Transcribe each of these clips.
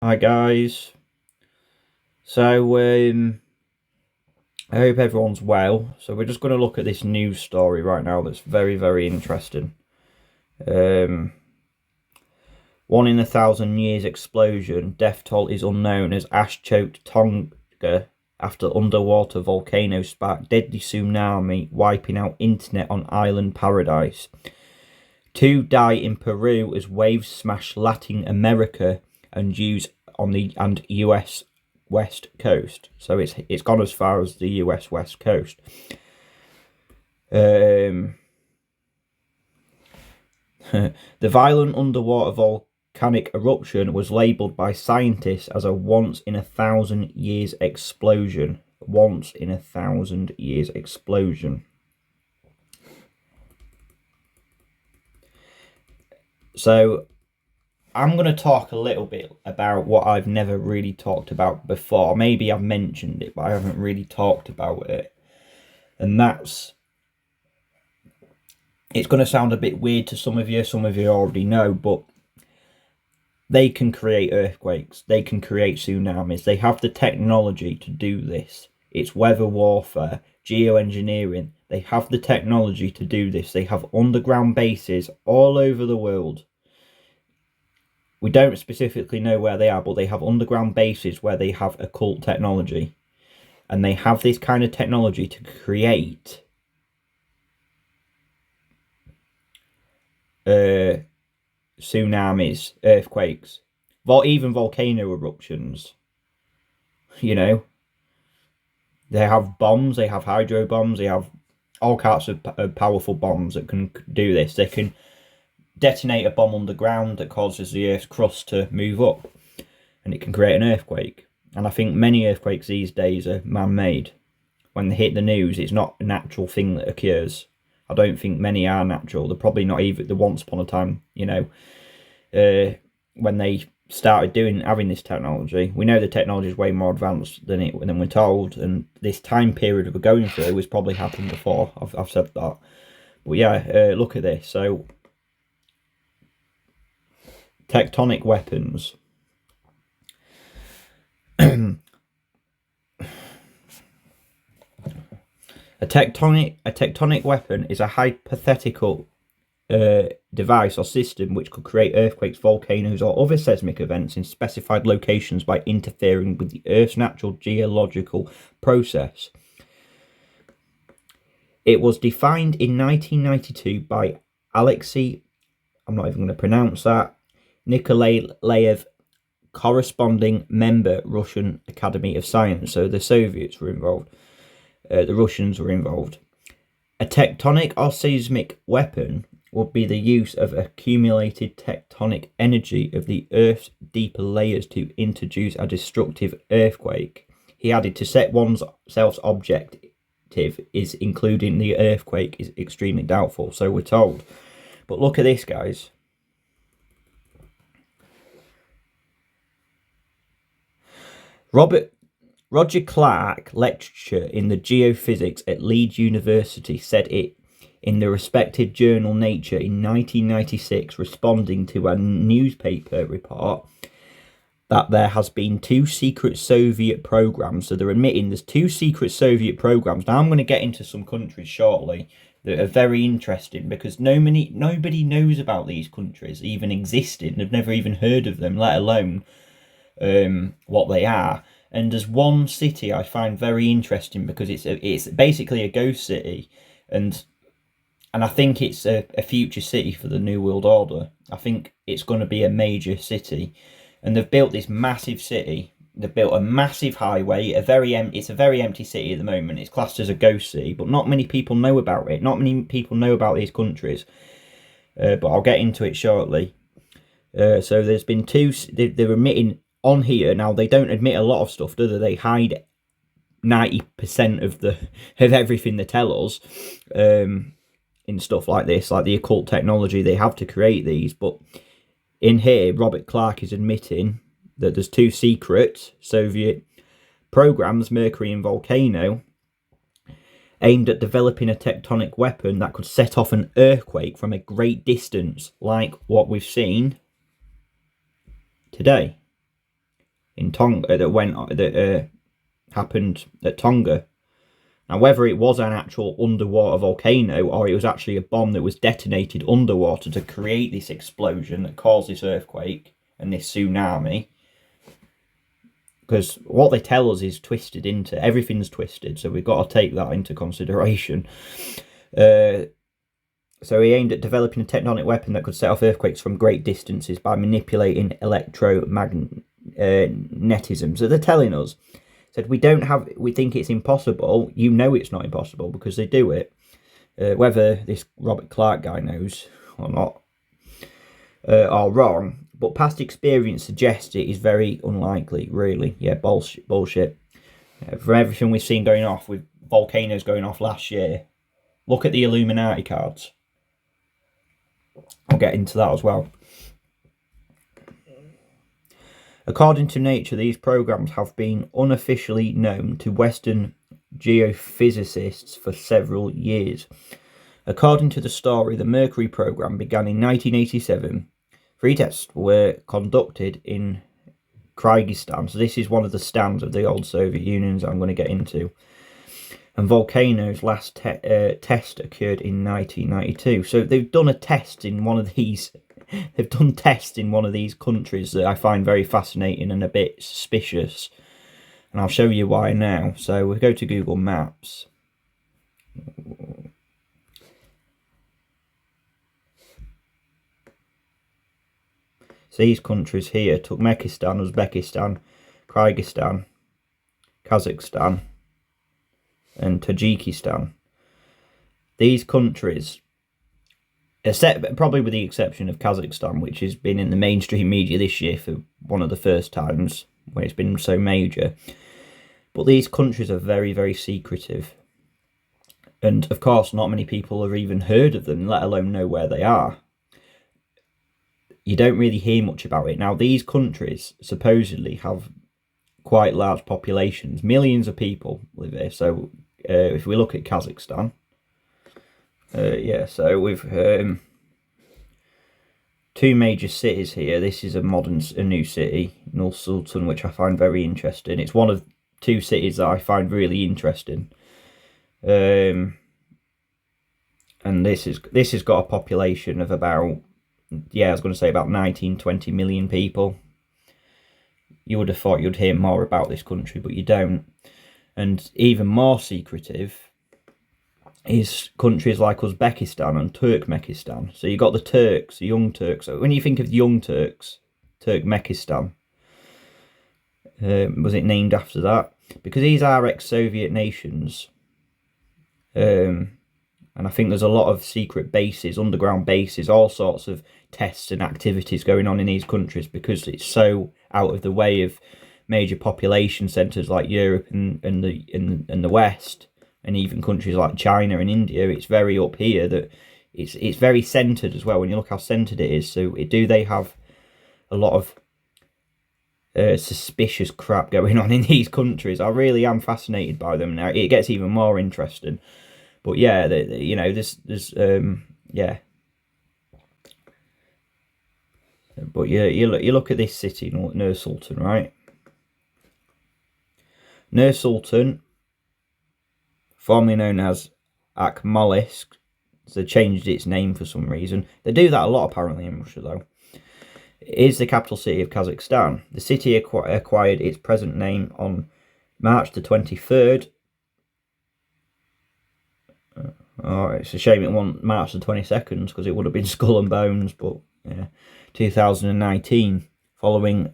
Hi guys. So I hope everyone's well. So we're just going to look at this news story right now that's very interesting. Um 1 in 1,000 years explosion. Death toll is unknown as ash choked Tonga after underwater volcano spark deadly tsunami wiping out internet on island paradise. 2 die in Peru as waves smash Latin America and US West Coast. So it's gone as far as the US West Coast. The violent underwater volcanic eruption was labelled by scientists as a once-in-1,000 years explosion. Once-in-1,000 years explosion. So I'm going to talk a little bit about what I've never really talked about before. Maybe I've mentioned it, but I haven't really talked about it. And that's... It's going to sound a bit weird to some of you already know, but they can create earthquakes, they can create tsunamis, they have the technology to do this. It's weather warfare, geoengineering, they have the technology to do this. They have underground bases all over the world. We don't specifically know where they are, but they have underground bases where they have occult technology. And they have this kind of technology to create tsunamis, earthquakes, even volcano eruptions. You know, they have bombs, they have hydro bombs, they have all kinds of powerful bombs that can do this. They can detonate a bomb underground that causes the Earth's crust to move up, and it can create an earthquake. And I think many earthquakes these days are man-made. When they hit the news, it's not a natural thing that occurs. I don't think many are natural. They're probably not even the once upon a time, you know, when they started having this technology. We know the technology is way more advanced than we're told, and this time period we're going through has probably happened before. I've said that, but yeah, look at this. So, tectonic weapons. A tectonic weapon is a hypothetical device or system which could create earthquakes, volcanoes, or other seismic events in specified locations by interfering with the Earth's natural geological process. It was defined in 1992 by Alexei, I'm not even going to pronounce that, Nikolaev, corresponding member Russian Academy of Science. So the Soviets were involved. The Russians were involved. A tectonic or seismic weapon would be the use of accumulated tectonic energy of the Earth's deeper layers to introduce a destructive earthquake. He added, to set oneself's objective is including the earthquake is extremely doubtful, so we're told. But look at this, guys. Roger Clark, lecturer in the geophysics at Leeds University, said it in the respected journal Nature in 1996, responding to a newspaper report that there has been 2 secret Soviet programs. So they're admitting there's 2 secret Soviet programs. Now I'm going to get into some countries shortly that are very interesting, because nobody knows about these countries even existing. They've never even heard of them, let alone what they are. And there's one city I find very interesting because it's basically a ghost city, and I think it's a future city for the New World Order. I think it's going to be a major city, and they've built this massive city. They've built a massive highway. It's a very empty city at the moment. It's classed as a ghost city, but not many people know about it. Not many people know about these countries, but I'll get into it shortly. So there's been 2. They're emitting on here. Now, they don't admit a lot of stuff, do they? They hide 90% of everything they tell us in stuff like this, like the occult technology they have to create these. But in here, Robert Clark is admitting that there's 2 secret Soviet programs, Mercury and Volcano, aimed at developing a tectonic weapon that could set off an earthquake from a great distance, like what we've seen today. in Tonga that happened at Tonga. Now, whether it was an actual underwater volcano or it was actually a bomb that was detonated underwater to create this explosion that caused this earthquake and this tsunami, because what they tell us is twisted into, everything's twisted, so we've got to take that into consideration. So he aimed at developing a tectonic weapon that could set off earthquakes from great distances by manipulating electromagnetism. So they're telling us, said we think it's impossible. You know it's not impossible because they do it. Whether this Robert Clark guy knows or not are wrong, but past experience suggests it is very unlikely, really. Yeah, bullshit. For everything we've seen going off with volcanoes going off last year, look at the Illuminati cards. I'll get into that as well. According to Nature, these programs have been unofficially known to Western geophysicists for several years. According to the story, the Mercury Program began in 1987. 3 tests were conducted in Kyrgyzstan. So this is one of the stands of the old Soviet Union I'm going to get into. And Volcano's last test occurred in 1992. So they've done a test in one of these. They've done tests in one of these countries that I find very fascinating and a bit suspicious. And I'll show you why now. So we'll go to Google Maps. So these countries here: Turkmenistan, Uzbekistan, Kyrgyzstan, Kazakhstan, and Tajikistan. These countries, except probably with the exception of Kazakhstan, which has been in the mainstream media this year for one of the first times when it's been so major, but these countries are very, very secretive. And of course, not many people have even heard of them, let alone know where they are. You don't really hear much about it. Now, these countries supposedly have quite large populations. Millions of people live here. So if we look at Kazakhstan, so we've 2 major cities here. This is a new city, Sultan, which I find very interesting. It's one of 2 cities that I find really interesting. And this has got a population of about, I was going to say about 19-20 million people. You would have thought you'd hear more about this country, but you don't. And even more secretive is countries like Uzbekistan and Turkmenistan. So you've got the Turks, the young Turks. So when you think of the young Turks, Turkmenistan, was it named after that? Because these are ex-Soviet nations. And I think there's a lot of secret bases, underground bases, all sorts of tests and activities going on in these countries because it's so out of the way of major population centres like Europe and the West, and even countries like China and India. It's very up here that it's very centred as well. When you look how centred it is, so they have a lot of suspicious crap going on in these countries. I really am fascinated by them now. It gets even more interesting. But yeah, there's But you look at this city, Nur Sultan, right? Nur Sultan, formerly known as Akmolisk, so they changed its name for some reason. They do that a lot apparently in Russia though. It is the capital city of Kazakhstan. The city acquired its present name on March the 23rd. Oh, it's a shame it wasn't March the 22nd because it would have been Skull and Bones, but yeah, 2019. Following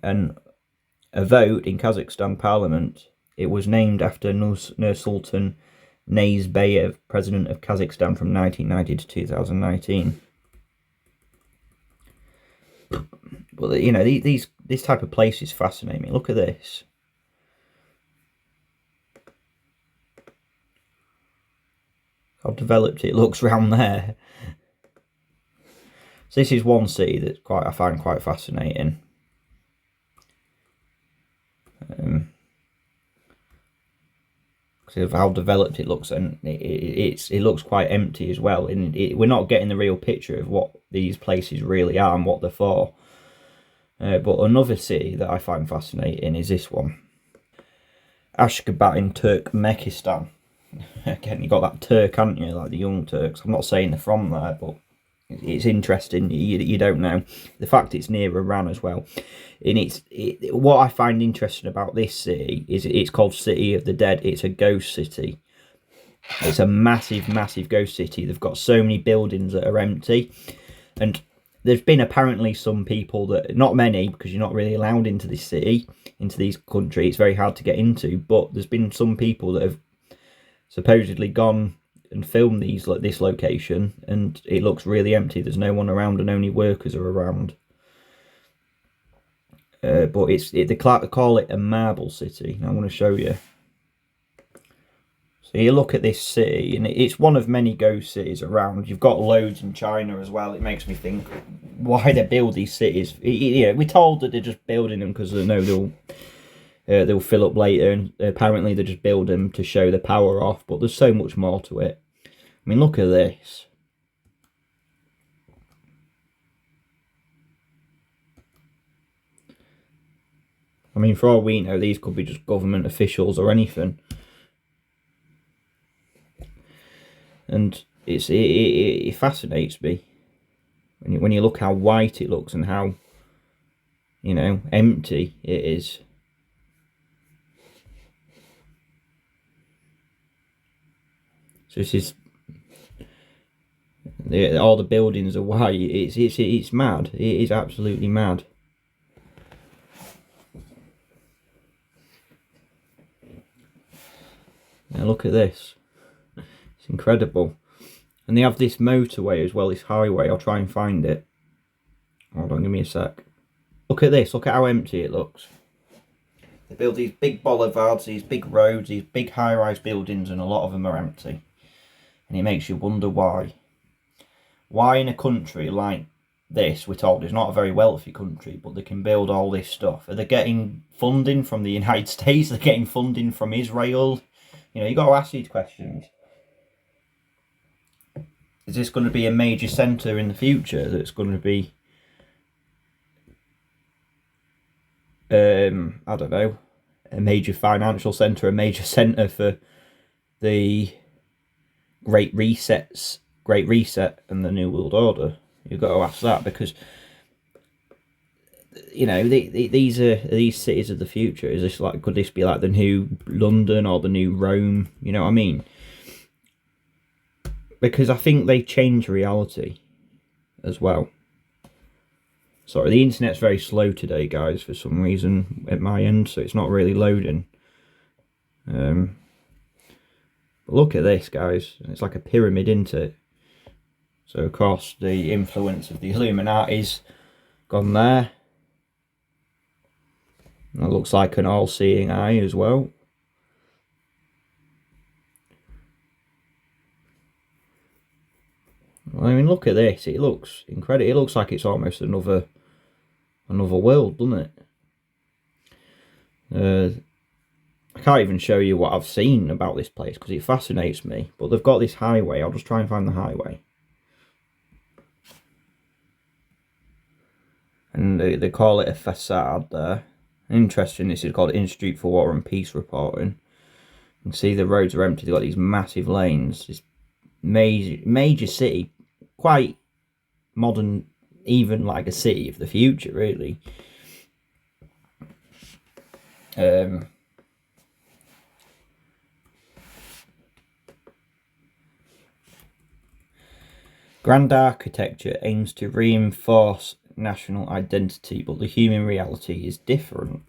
a vote in Kazakhstan Parliament, it was named after Nursultan Nazarbayev, president of Kazakhstan from 1990 to 2019. But this type of places fascinate me. Look at this. How developed it looks round there. So this is one city that I find quite fascinating. Because of how developed it looks, and it looks quite empty as well. And we're not getting the real picture of what these places really are and what they're for. But another city that I find fascinating is this one. Ashgabat in Turkmenistan. Again, you got that Turk, haven't you? Like the Young Turks. I'm not saying they're from there, but it's interesting. You don't know. The fact it's near Iran as well. And what I find interesting about this city is it's called City of the Dead. It's a ghost city. It's a massive, massive ghost city. They've got so many buildings that are empty. And there's been apparently some people that, not many, because you're not really allowed into this city, into these countries. It's very hard to get into. But there's been some people that have supposedly gone and filmed this location, and it looks really empty. There's no one around, and only workers are around. But they call it a marble city. I want to show you. So you look at this city, and it's one of many ghost cities around. You've got loads in China as well. It makes me think why they build these cities. We're told that they're just building them because they know they'll fill up later, and apparently they just build them to show the power off. But there's so much more to it. I mean, look at this. I mean, for all we know, these could be just government officials or anything. And it fascinates me when you look how white it looks and how, empty it is. So this is all the buildings are white. It's mad. It is absolutely mad. Now look at this. It's incredible. And they have this motorway as well, this highway. I'll try and find it. Hold on, give me a sec. Look at this. Look at how empty it looks. They build these big boulevards, these big roads, these big high-rise buildings, and a lot of them are empty. And it makes you wonder why. Why in a country like this, we're told it's not a very wealthy country, but they can build all this stuff. Are they getting funding from the United States? Are they getting funding from Israel? You've got to ask these questions. Is this going to be a major centre in the future that's going to be, I don't know, a major financial centre, a major centre for the Great Reset and the New World Order? You've got to ask that, because these are these cities of the future. Is this like, could this be like the new London or the new Rome? You know what I mean? Because I think they change reality as well. Sorry, the internet's very slow today, guys, for some reason at my end, so it's not really loading. But look at this, guys. It's like a pyramid, isn't it? So, of course, the influence of the Illuminati's gone there. And it looks like an all-seeing eye as well. I mean, look at this. It looks incredible. It looks like it's almost another world, doesn't it? I can't even show you what I've seen about this place because it fascinates me. But they've got this highway. I'll just try and find the highway. And they call it a facade there. Interesting, this is called Institute for War and Peace Reporting. You can see the roads are empty. They've got these massive lanes. This major city. Quite modern, even like a city of the future, really. Grand architecture aims to reinforce national identity, but the human reality is different.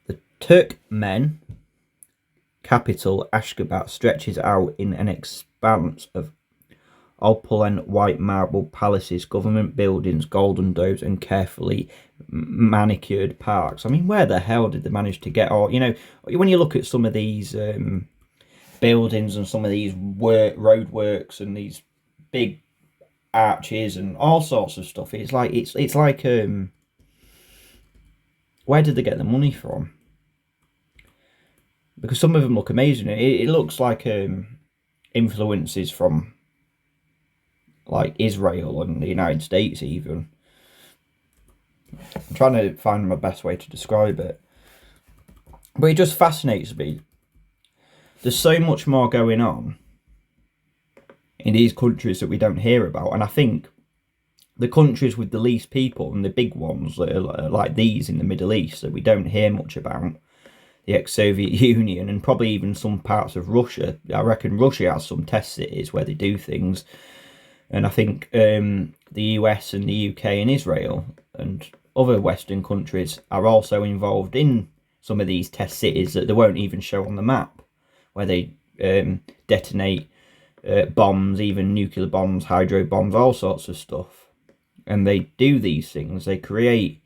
The Turkmen capital Ashgabat stretches out in an expanse of opulent white marble palaces, government buildings, golden domes, and carefully manicured parks. I mean, where the hell did they manage to get all, when you look at some of these buildings and some of these road works and these big arches and all sorts of stuff, it's like where did they get the money from? Because some of them look amazing. It looks like influences from like Israel and the United States even. I'm trying to find my best way to describe it. But it just fascinates me. There's so much more going on in these countries that we don't hear about. And I think the countries with the least people and the big ones that are like these in the Middle East that we don't hear much about, the ex-Soviet Union and probably even some parts of Russia. I reckon Russia has some test cities where they do things. And I think the US and the UK and Israel and other Western countries are also involved in some of these test cities that they won't even show on the map, where they detonate bombs, even nuclear bombs, hydro bombs, all sorts of stuff. And they do these things. They create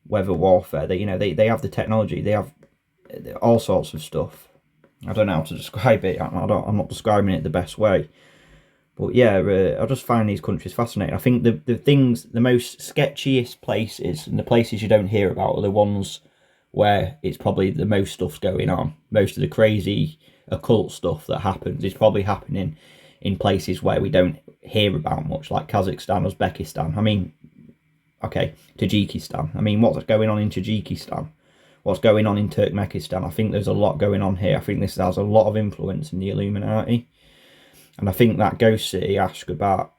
weather warfare. They have the technology. They have all sorts of stuff. I don't know how to describe it. I'm not describing it the best way. But yeah, I just find these countries fascinating. I think the most sketchiest places and the places you don't hear about are the ones where it's probably the most stuff's going on. Most of the crazy occult stuff that happens is probably happening in places where we don't hear about much, like Kazakhstan, Uzbekistan. I mean, okay, Tajikistan. I mean, what's going on in Tajikistan? What's going on in Turkmenistan? I think there's a lot going on here. I think this has a lot of influence in the Illuminati. And I think that ghost city, Ashgabat,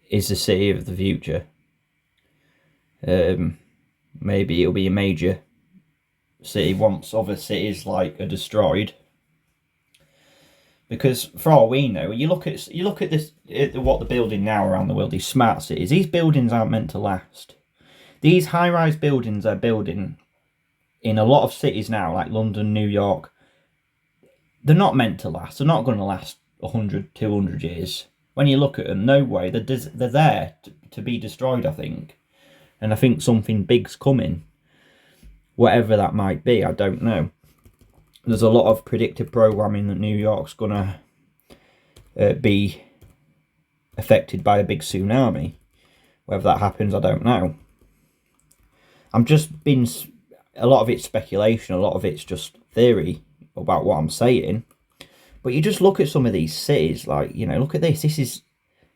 is the city of the future. Maybe it'll be a major city once other cities like are destroyed. Because for all we know, you look at this, what they're building now around the world, these smart cities. These buildings aren't meant to last. These high-rise buildings they're building in a lot of cities now, like London, New York, they're not meant to last. They're not going to last 100, 200 years. When you look at them, no way. They're there to be destroyed, I think. And I think something big's coming. Whatever that might be, I don't know. There's a lot of predictive programming that New York's going to be affected by a big tsunami. Whether that happens, I don't know. A lot of it's speculation, a lot of it's just theory about what I'm saying. But you just look at some of these cities, like, look at this. This is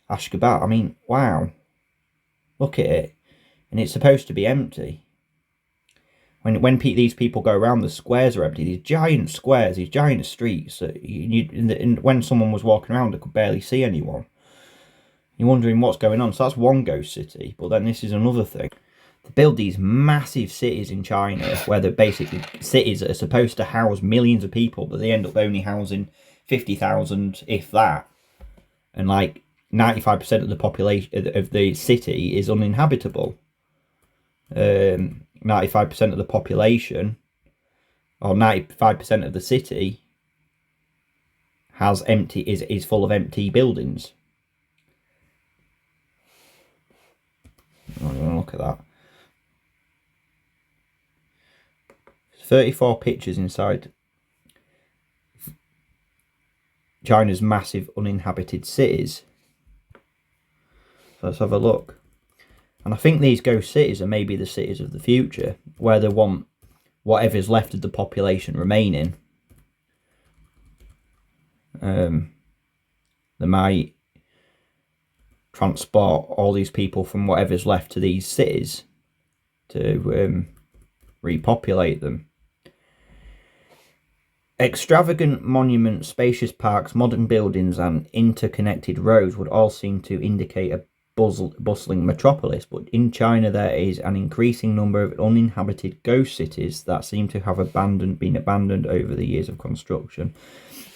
Ashgabat. I mean, wow. Look at it. And it's supposed to be empty. When these people go around, the squares are empty. These giant squares, these giant streets. And when someone was walking around, they could barely see anyone. You're wondering what's going on. So that's one ghost city. But then this is another thing. They build these massive cities in China, where they're basically cities that are supposed to house millions of people, but they end up only housing 50,000, if that. And like 95% of the population of the city is uninhabitable. 95% of the population, or 95% of the city, is full of empty buildings. I'm going to look at that. 34 pictures inside China's massive uninhabited cities. So let's have a look. And I think these ghost cities are maybe the cities of the future, where they want whatever's left of the population remaining. They might transport all these people from whatever's left to these cities to repopulate them. Extravagant monuments, spacious parks, modern buildings and interconnected roads would all seem to indicate a bustling metropolis, but in China there is an increasing number of uninhabited ghost cities that seem to have been abandoned over the years of construction.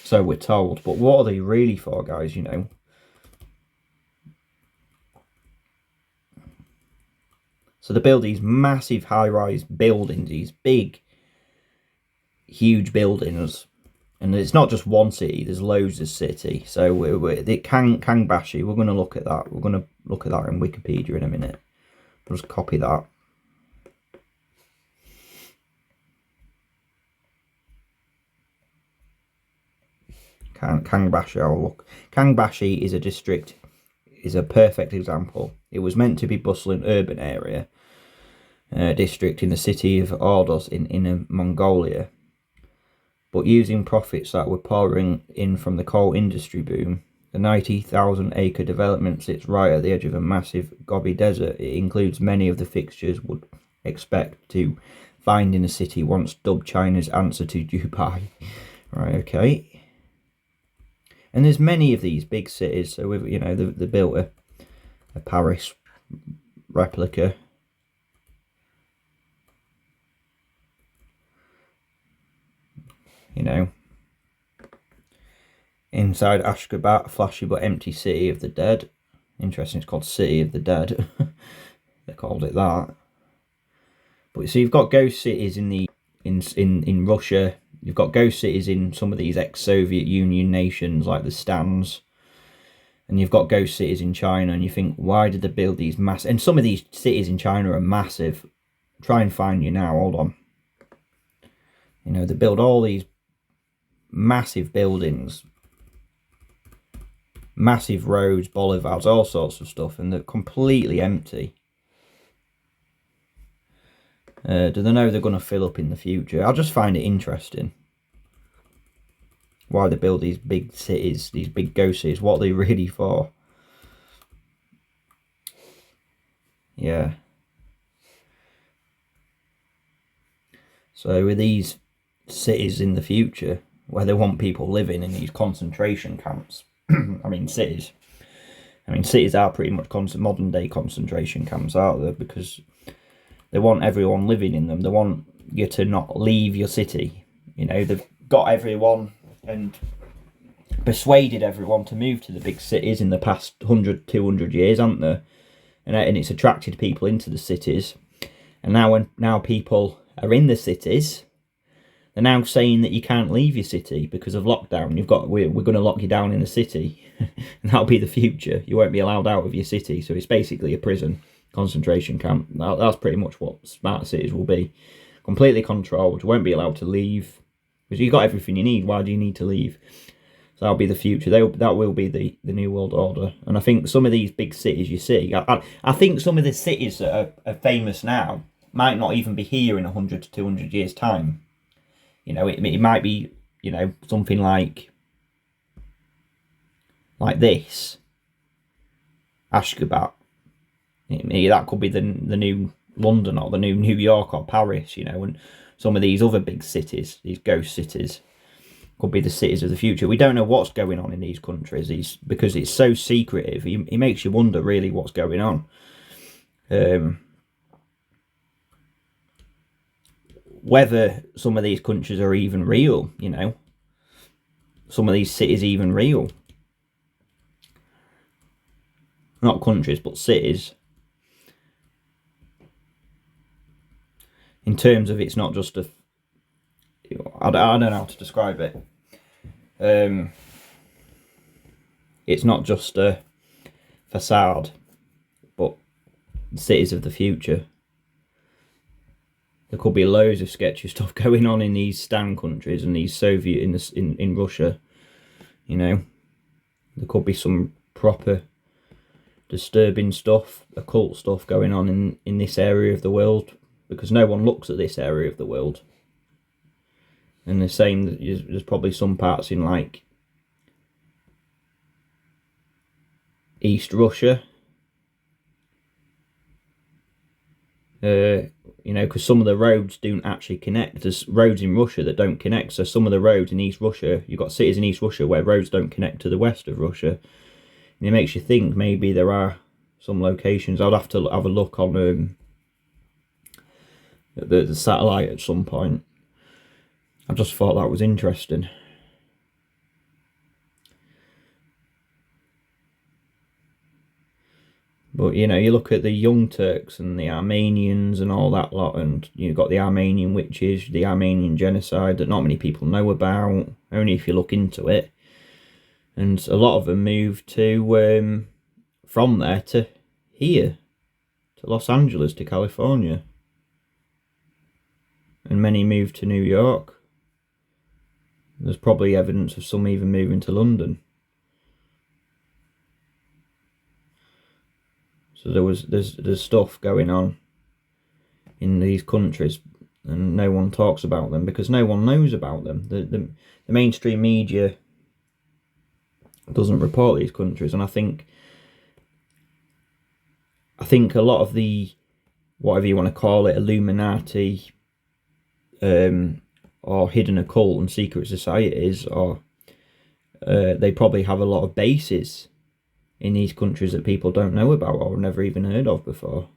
So we're told. But what are they really for, guys, So they build these massive high-rise buildings, these big, huge buildings. And it's not just one city, there's loads of city. So Kangbashi, we're going to look at that. We're going to look at that in Wikipedia in a minute. I'll just copy that. Kangbashi, I'll look. Kangbashi is a district is a perfect example. It was meant to be bustling urban area, district in the city of Ordos in Inner Mongolia. But using profits that were pouring in from the coal industry boom, the 90,000 acre development sits right at the edge of a massive Gobi desert. It includes many of the fixtures would expect to find in a city once dubbed China's answer to Dubai. Right, okay. And there's many of these big cities. So we've, they built a Paris replica. Inside Ashgabat, flashy but empty city of the dead. Interesting, it's called City of the Dead. They called it that. But so you've got ghost cities in Russia. You've got ghost cities in some of these ex-Soviet Union nations like the Stans. And you've got ghost cities in China, and you think, why did they build these massive... And some of these cities in China are massive. Try and find you now, hold on. They build all these massive buildings, massive roads, boulevards, all sorts of stuff, and they're completely empty. Do they know they're going to fill up in the future? I just find it interesting why they build these big cities, these big ghost cities. What are they really for? Yeah. So with these cities in the future, where they want people living in these concentration camps, I mean cities are pretty much modern day concentration camps, aren't they? Because they want everyone living in them. They want you to not leave your city. They've got everyone and persuaded everyone to move to the big cities in the past 100, 200 years, haven't they? And it's attracted people into the cities. And now people are in the cities, they're now saying that you can't leave your city because of lockdown. We're going to lock you down in the city, and that'll be the future. You won't be allowed out of your city. So it's basically a prison, concentration camp. That's pretty much what smart cities will be. Completely controlled. You won't be allowed to leave because you've got everything you need. Why do you need to leave? So that'll be the future. That will be the new world order. And I think some of these big cities you see, I think some of the cities that are famous now might not even be here in 100 to 200 years' time. It might be, something like this, Ashgabat. That could be the new London or the new New York or Paris, and some of these other big cities, these ghost cities, could be the cities of the future. We don't know what's going on in these countries because it's so secretive. It makes you wonder really what's going on. Whether some of these countries are even real, some of these cities even real. Not countries, but cities. In terms of it's not just I don't know how to describe it. It's not just a facade, but cities of the future. There could be loads of sketchy stuff going on in these Stan countries and these Soviet in Russia. There could be some proper disturbing stuff, occult stuff going on in this area of the world, because no one looks at this area of the world. And the same, there's probably some parts in like East Russia. Because some of the roads don't actually connect. There's roads in Russia that don't connect. So some of the roads in East Russia, you've got cities in East Russia where roads don't connect to the west of Russia. And it makes you think maybe there are some locations. I'd have to have a look on the satellite at some point. I just thought that was interesting. But, you look at the Young Turks and the Armenians and all that lot, and you've got the Armenian witches, the Armenian genocide that not many people know about, only if you look into it. And a lot of them moved to, from there to here, to Los Angeles, to California. And many moved to New York. There's probably evidence of some even moving to London. So there's stuff going on in these countries, and no one talks about them because no one knows about them. The mainstream media doesn't report these countries, and I think a lot of the, whatever you want to call it, Illuminati, or hidden occult and secret societies, or they probably have a lot of bases in these countries that people don't know about or never even heard of before.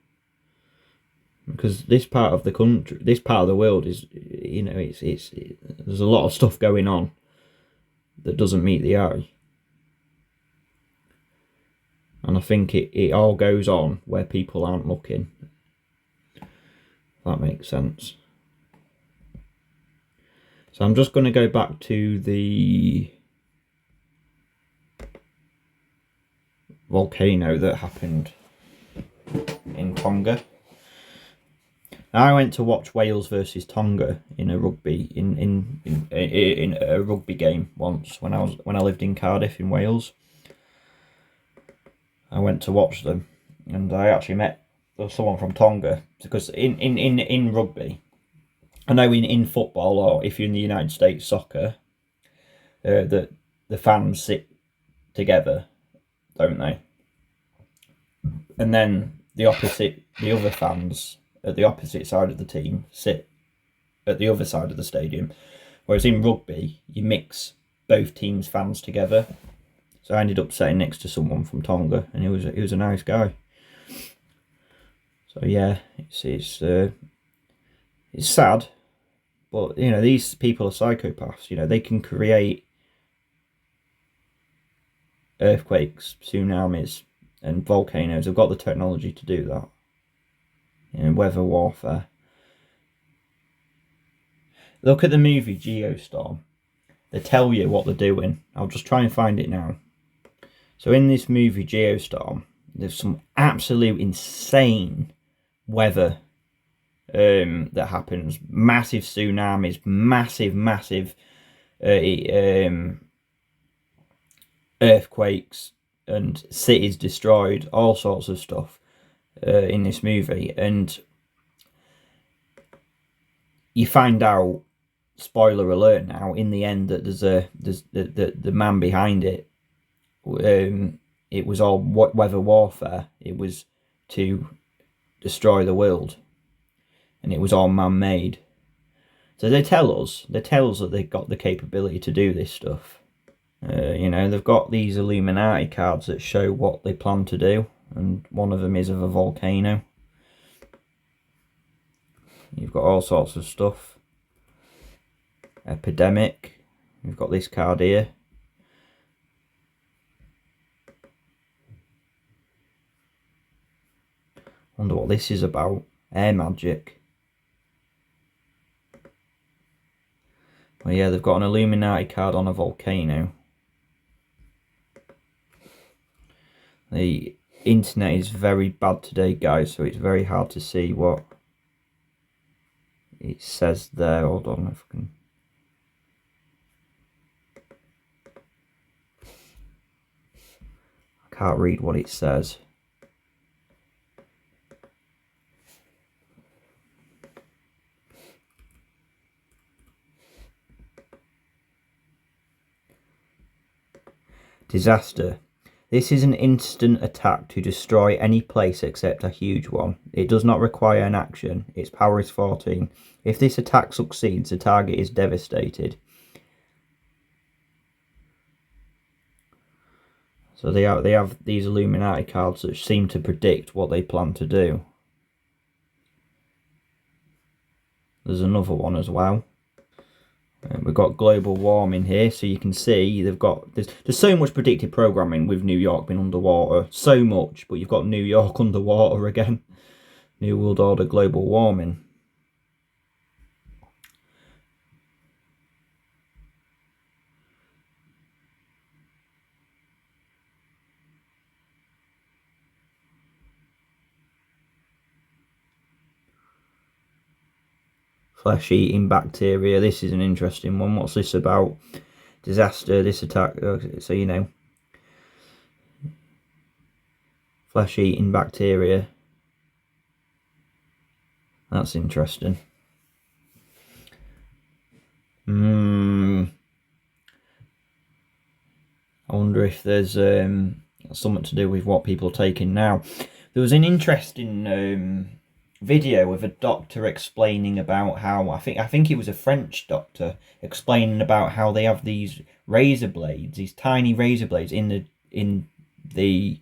Because this part of the country, this part of the world is, you know, there's a lot of stuff going on that doesn't meet the eye. And I think it all goes on where people aren't looking. If that makes sense. So I'm just going to go back to the volcano that happened in Tonga. I went to watch Wales versus Tonga in a rugby in a rugby game once when I lived in Cardiff in Wales. I went to watch them, and I actually met someone from Tonga, because in rugby, I know in football, or if you're in the United States soccer, that the fans sit together, don't they? And then the other fans at the opposite side of the team sit at the other side of the stadium. Whereas in rugby, you mix both teams' fans together. So I ended up sitting next to someone from Tonga, and he was a nice guy. So yeah, it's sad, but you know, these people are psychopaths. You know, they can create earthquakes, tsunamis, and volcanoes. They've got the technology to do that. You know, weather warfare. Look at the movie Geostorm. They tell you what they're doing. I'll just try and find it now. So in this movie Geostorm, there's some absolute insane weather that happens. Massive tsunamis, massive earthquakes, and cities destroyed, all sorts of stuff in this movie. And you find out, spoiler alert now, in the end, that there's the man behind it. It was all weather warfare. It was to destroy the world, and it was all man-made. So they tell us that they've got the capability to do this stuff. You know, they've got these Illuminati cards that show what they plan to do, and one of them is of a volcano. You've got all sorts of stuff. Epidemic. You've got this card here. Wonder what this is about. Air magic. Well, yeah, they've got an Illuminati card on a volcano. The internet is very bad today, guys, so it's very hard to see what it says there. Hold on, if I can. I can't read what it says. Disaster. This is an instant attack to destroy any place except a huge one. It does not require an action. Its power is 14. If this attack succeeds, the target is devastated. So they have these Illuminati cards that seem to predict what they plan to do. There's another one as well. We've got global warming here, so you can see there's so much predicted programming with New York being underwater, so much, but you've got New York underwater again. New World Order, global warming. Flesh-eating bacteria. This is an interesting one. What's this about? Disaster, this attack. So, you know. Flesh-eating bacteria. That's interesting. I wonder if there's something to do with what people are taking now. There was an interesting video with a doctor explaining about how I think it was a French doctor explaining about how they have these razor blades, these tiny razor blades in the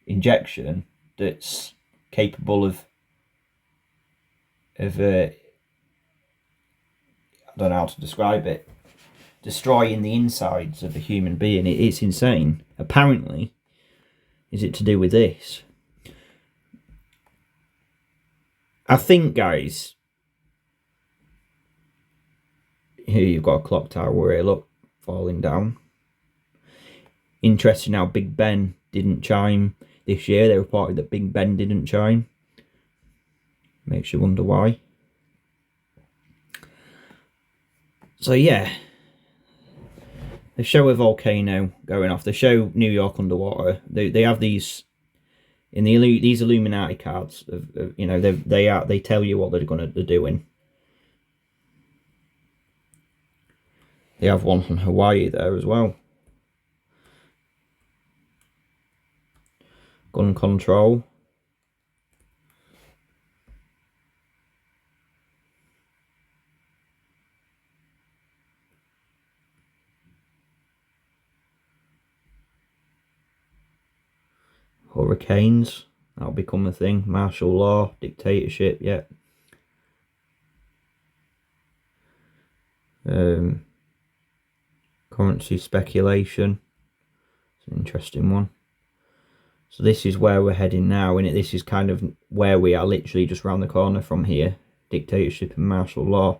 injection that's capable of I don't know how to describe it, destroying the insides of a human being. It's insane. Apparently, is it to do with this? I think, guys, here you've got a clock tower here, look, falling down. Interesting how Big Ben didn't chime this year. They reported that Big Ben didn't chime. Makes you wonder why. So yeah, they show a volcano going off. They show New York underwater. They have these in these Illuminati cards. You know, they tell you what they're doing. They have one from Hawaii there as well. Gun control. Hurricanes, that'll become a thing. Martial law, dictatorship, yeah. Currency speculation. It's an interesting one. So this is where we're heading now, and this is kind of where we are, literally just round the corner from here. Dictatorship and martial law.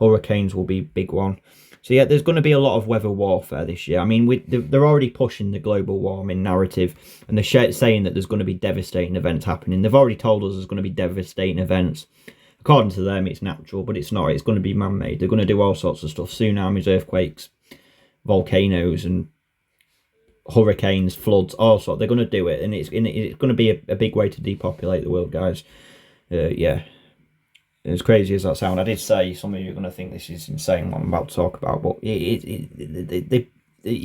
Hurricanes will be a big one. So yeah, there's going to be a lot of weather warfare this year. I mean, they're already pushing the global warming narrative, and they're saying that there's going to be devastating events happening. They've already told us there's going to be devastating events. According to them, it's natural, but it's not. It's going to be man-made. They're going to do all sorts of stuff. Tsunamis, earthquakes, volcanoes, and hurricanes, floods, all sorts. They're going to do it, and it's going to be a big way to depopulate the world, guys. Yeah. As crazy as that sounds, I did say some of you are going to think this is insane what I'm about to talk about, but you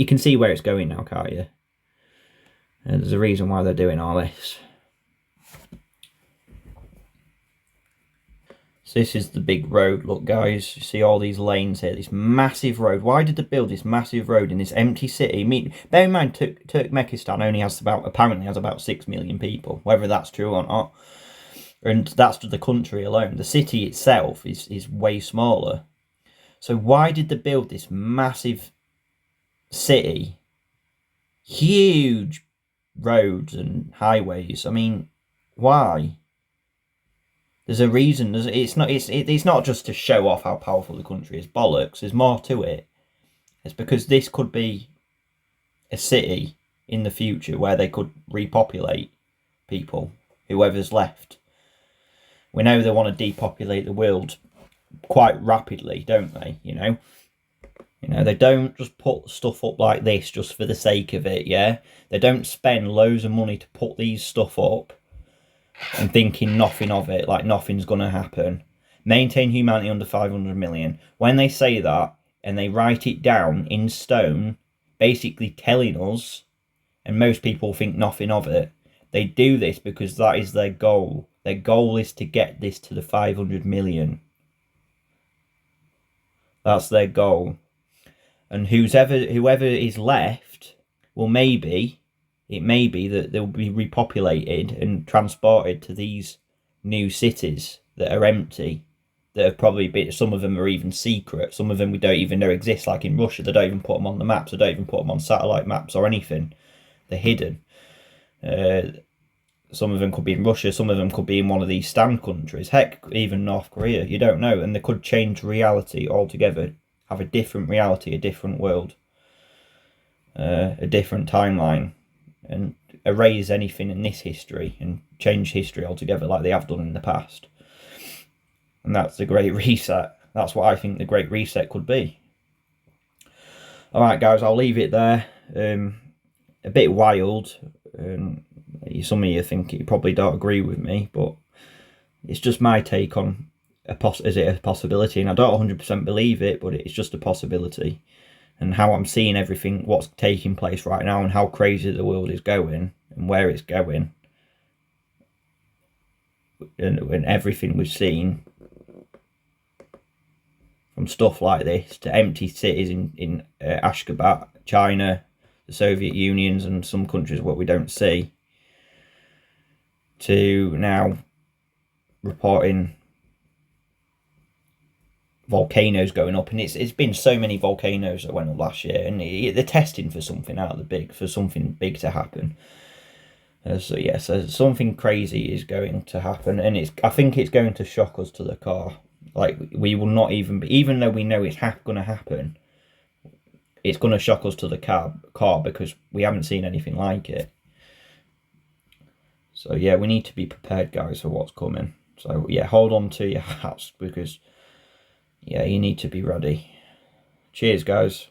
can see where it's going now, can't you? And there's a reason why they're doing all this. So this is the big road. Look, guys, you see all these lanes here, this massive road. Why did they build this massive road in this empty city? I mean, bear in mind, Turkmenistan only apparently has about 6 million people, whether that's true or not. And that's the country alone. The city itself is way smaller. So why did they build this massive city? Huge roads and highways. I mean, why? There's a reason. It's not just to show off how powerful the country is. Bollocks. There's more to it. It's because this could be a city in the future where they could repopulate people, whoever's left. We know they want to depopulate the world quite rapidly, don't they? You know, they don't just put stuff up like this just for the sake of it, yeah? They don't spend loads of money to put these stuff up and thinking nothing of it, like nothing's going to happen. Maintain humanity under 500 million. When they say that and they write it down in stone, basically telling us, and most people think nothing of it, they do this because that is their goal. Their goal is to get this to the 500 million. That's their goal. And whoever is left, well, it may be that they'll be repopulated and transported to these new cities that are empty, that have probably been, some of them are even secret, some of them we don't even know exist, like in Russia, they don't even put them on the maps, they don't even put them on satellite maps or anything. They're hidden. Some of them could be in Russia, some of them could be in one of these stand countries, heck, even North Korea, you don't know, and they could change reality altogether, have a different reality, a different world, a different timeline, and erase anything in this history and change history altogether like they have done in the past. And that's the Great Reset. That's what I think the Great Reset could be. Alright guys, I'll leave it there. A bit wild, Some of you think you probably don't agree with me, but it's just my take on is it a possibility, and I don't 100% believe it, but it's just a possibility. And how I'm seeing everything, what's taking place right now, and how crazy the world is going, and where it's going, and everything we've seen, from stuff like this to empty cities in Ashgabat, China, the Soviet Unions, and some countries what we don't see, to now reporting volcanoes going up. And it's been so many volcanoes that went up last year, and they're testing for something for something big to happen. So yes, something crazy is going to happen, and I think it's going to shock us to the core. Like, we will not even though we know it's going to happen, it's going to shock us to the core because we haven't seen anything like it. So yeah, we need to be prepared, guys, for what's coming. So yeah, hold on to your hats, because yeah, you need to be ready. Cheers, guys.